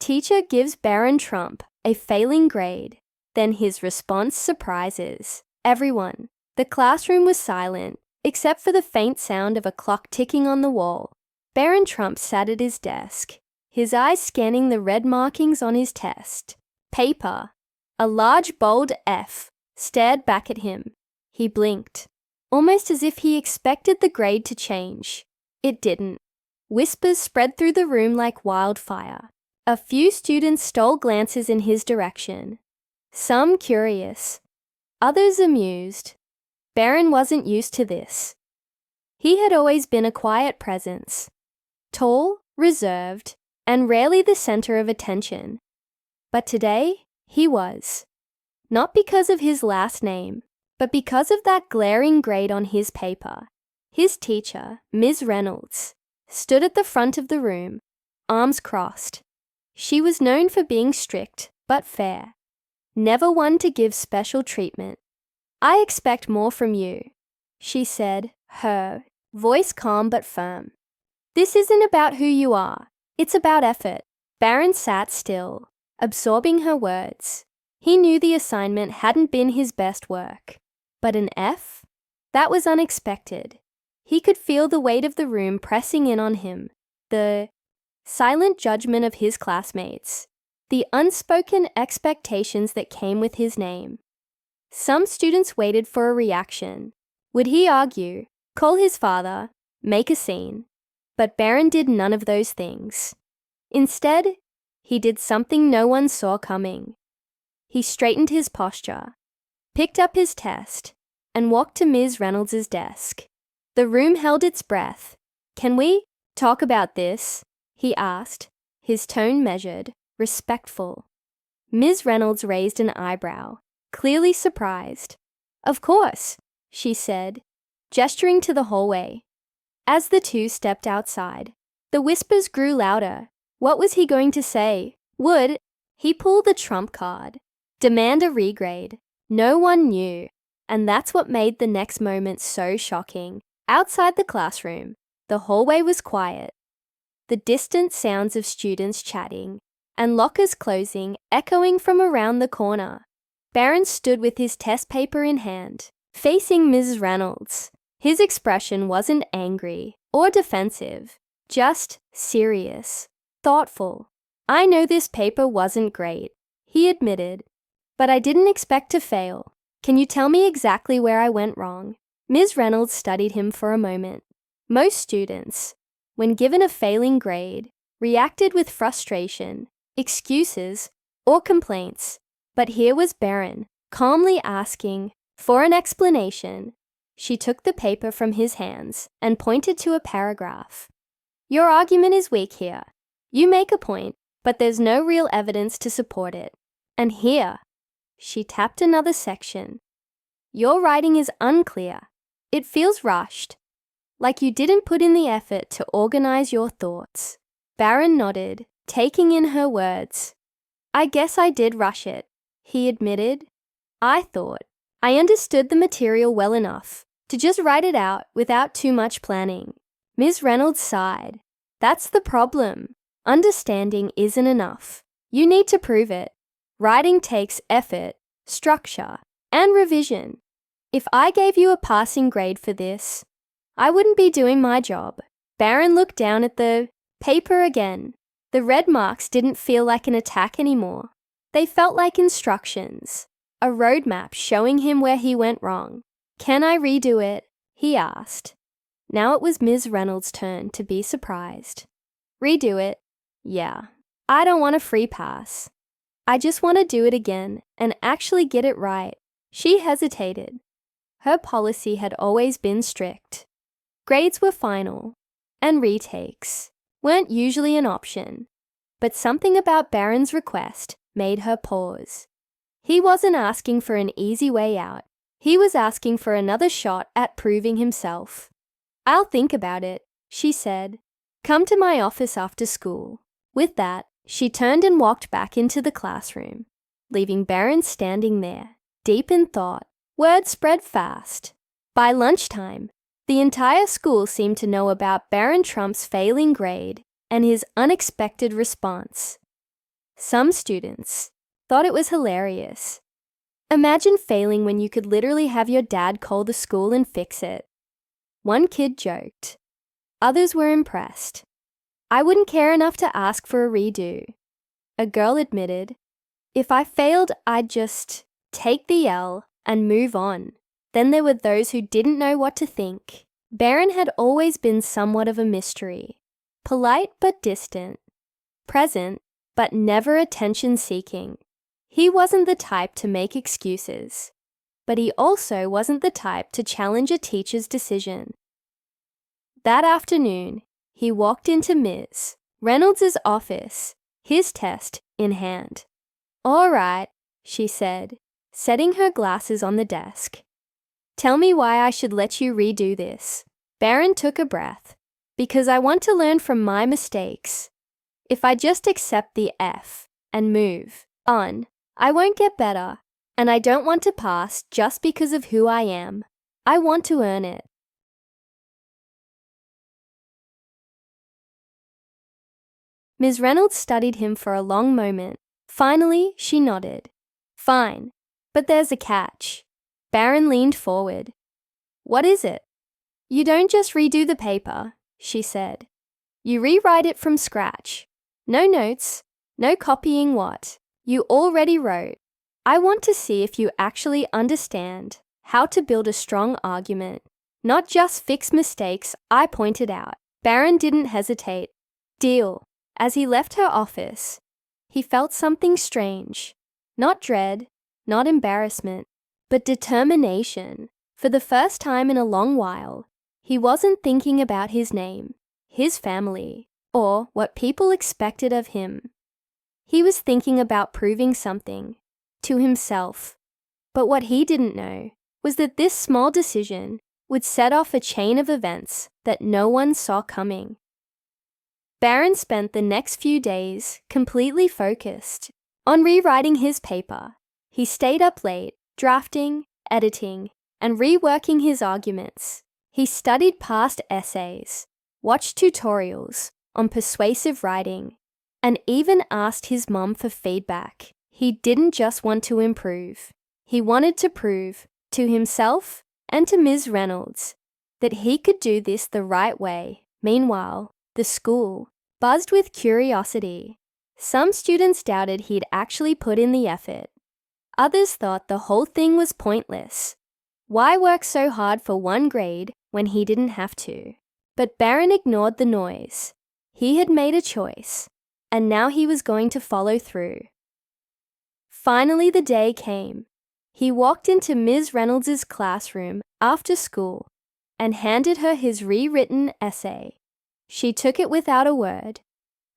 Teacher gives Barron Trump a failing grade. Then his response surprises everyone. The classroom was silent, except for the faint sound of a clock ticking on the wall. Barron Trump sat at his desk, his eyes scanning the red markings on his test paper. A large bold F stared back at him. He blinked, almost as if he expected the grade to change. It didn't. Whispers spread through the room like wildfire. A few students stole glances in his direction, some curious, others amused. Barron wasn't used to this. He had always been a quiet presence, tall, reserved, and rarely the center of attention. But today, he was. Not because of his last name, but because of that glaring grade on his paper. His teacher, Ms. Reynolds, stood at the front of the room, arms crossed. She was known for being strict but fair, never one to give special treatment. "I expect more from you," she said, her voice calm but firm. "This isn't about who you are, it's about effort." Barron sat still, absorbing her words. He knew the assignment hadn't been his best work. But an F? That was unexpected. He could feel the weight of the room pressing in on him, the silent judgment of his classmates, the unspoken expectations that came with his name. Some students waited for a reaction. Would he argue, call his father, make a scene? But Barron did none of those things. Instead, he did something no one saw coming. He straightened his posture, picked up his test, and walked to Ms. Reynolds' desk. The room held its breath. "Can we talk about this?" he asked, his tone measured, respectful. Ms. Reynolds raised an eyebrow, clearly surprised. "Of course," she said, gesturing to the hallway. As the two stepped outside, the whispers grew louder. What was he going to say? Would he pull the trump card? Demand a regrade? No one knew, and that's what made the next moment so shocking. Outside the classroom, the hallway was quiet. The distant sounds of students chatting and lockers closing echoing from around the corner. Barron stood with his test paper in hand, facing Mrs. Reynolds. His expression wasn't angry or defensive, just serious, thoughtful. "I know this paper wasn't great," he admitted, "but I didn't expect to fail. Can you tell me exactly where I went wrong?" Ms. Reynolds studied him for a moment. Most students, when given a failing grade, reacted with frustration, excuses, or complaints. But here was Barron, calmly asking for an explanation. She took the paper from his hands and pointed to a paragraph. "Your argument is weak here. You make a point, but there's no real evidence to support it. And here," she tapped another section, "your writing is unclear. It feels rushed, like you didn't put in the effort to organize your thoughts." Barron nodded, taking in her words. "I guess I did rush it," he admitted. I understood the material well enough to just write it out without too much planning." Ms. Reynolds sighed. "That's the problem. Understanding isn't enough. You need to prove it. Writing takes effort, structure, and revision. If I gave you a passing grade for this, I wouldn't be doing my job." Barron looked down at the paper again. The red marks didn't feel like an attack anymore. They felt like instructions, a roadmap showing him where he went wrong. "Can I redo it?" he asked. Now it was Ms. Reynolds' turn to be surprised. "Redo it? Yeah. I don't want a free pass. I just want to do it again and actually get it right." She hesitated. Her policy had always been strict. Grades were final, and retakes weren't usually an option. But something about Barron's request made her pause. He wasn't asking for an easy way out. He was asking for another shot at proving himself. "I'll think about it," she said. "Come to my office after school." With that, she turned and walked back into the classroom, leaving Barron standing there, deep in thought. Word spread fast. By lunchtime, the entire school seemed to know about Barron Trump's failing grade and his unexpected response. Some students thought it was hilarious. Imagine failing when you could literally have your dad call the school and fix it. One kid joked. Others were impressed. I wouldn't care enough to ask for a redo. A girl admitted, if I failed, I'd just take the L and move on. Then there were those who didn't know what to think. Barron had always been somewhat of a mystery. Polite but distant. Present but never attention-seeking. He wasn't the type to make excuses. But he also wasn't the type to challenge a teacher's decision. That afternoon, he walked into Ms. Reynolds' office, his test in hand. "All right," she said, setting her glasses on the desk. "Tell me why I should let you redo this." Barron took a breath. "Because I want to learn from my mistakes. If I just accept the F and move on, I won't get better, and I don't want to pass just because of who I am. I want to earn it." Ms. Reynolds studied him for a long moment. Finally, she nodded. "Fine, but there's a catch." Barron leaned forward. "What is it?" "You don't just redo the paper," she said. "You rewrite it from scratch. No notes, no copying what you already wrote. I want to see if you actually understand how to build a strong argument, not just fix mistakes I pointed out." Barron didn't hesitate. "Deal." As he left her office, he felt something strange. Not dread, not embarrassment, but determination. For the first time in a long while, he wasn't thinking about his name, his family, or what people expected of him. He was thinking about proving something to himself. But what he didn't know was that this small decision would set off a chain of events that no one saw coming. Barron spent the next few days completely focused on rewriting his paper. He stayed up late, drafting, editing, and reworking his arguments. He studied past essays, watched tutorials on persuasive writing, and even asked his mom for feedback. He didn't just want to improve. He wanted to prove to himself and to Ms. Reynolds that he could do this the right way. Meanwhile, the school buzzed with curiosity. Some students doubted he'd actually put in the effort. Others thought the whole thing was pointless. Why work so hard for one grade when he didn't have to? But Barron ignored the noise. He had made a choice, and now he was going to follow through. Finally, the day came. He walked into Ms. Reynolds' classroom after school and handed her his rewritten essay. She took it without a word,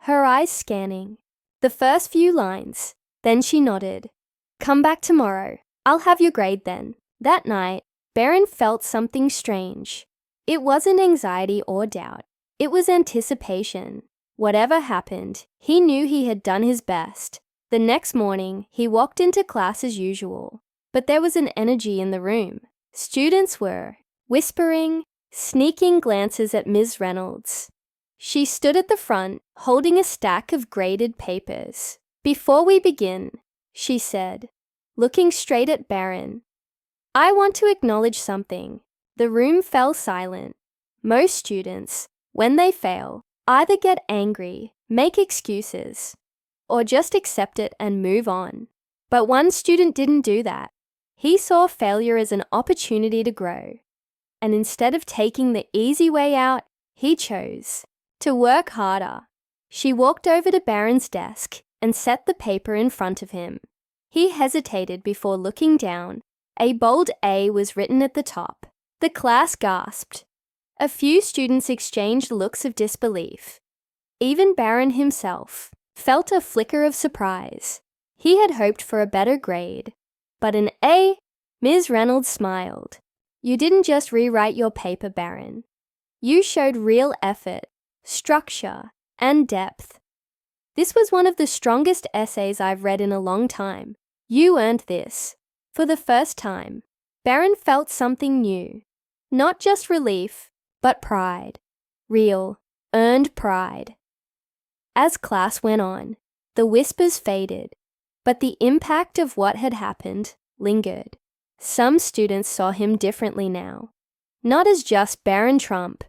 her eyes scanning the first few lines. Then she nodded. "Come back tomorrow. I'll have your grade then." That night, Barron felt something strange. It wasn't anxiety or doubt. It was anticipation. Whatever happened, he knew he had done his best. The next morning, he walked into class as usual, but there was an energy in the room. Students were whispering, sneaking glances at Ms. Reynolds. She stood at the front, holding a stack of graded papers. "Before we begin," she said, looking straight at Barron, "I want to acknowledge something." The room fell silent. Most students, when they fail, either get angry, make excuses, or just accept it and move on. But one student didn't do that. He saw failure as an opportunity to grow. And instead of taking the easy way out, he chose to work harder. She walked over to Barron's desk and set the paper in front of him. He hesitated before looking down. A bold A was written at the top. The class gasped. A few students exchanged looks of disbelief. Even Barron himself felt a flicker of surprise. He had hoped for a better grade. But an A? Ms. Reynolds smiled. "You didn't just rewrite your paper, Barron. You showed real effort, structure, and depth. This was one of the strongest essays I've read in a long time. You earned this." For the first time, Barron felt something new. Not just relief, but pride. Real, earned pride. As class went on, The whispers faded, but the impact of what had happened lingered. Some students saw him differently now, not as just Barron Trump,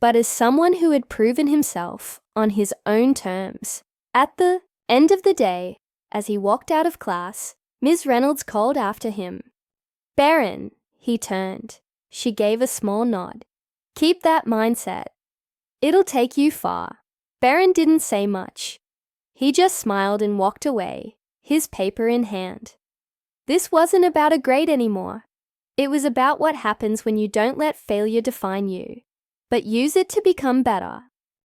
but as someone who had proven himself on his own terms. At the end of the day, as he walked out of class, Ms. Reynolds called after him. "Barron," he turned. She gave a small nod. "Keep that mindset. It'll take you far." Barron didn't say much. He just smiled and walked away, his paper in hand. This wasn't about a grade anymore. It was about what happens when you don't let failure define you, but use it to become better.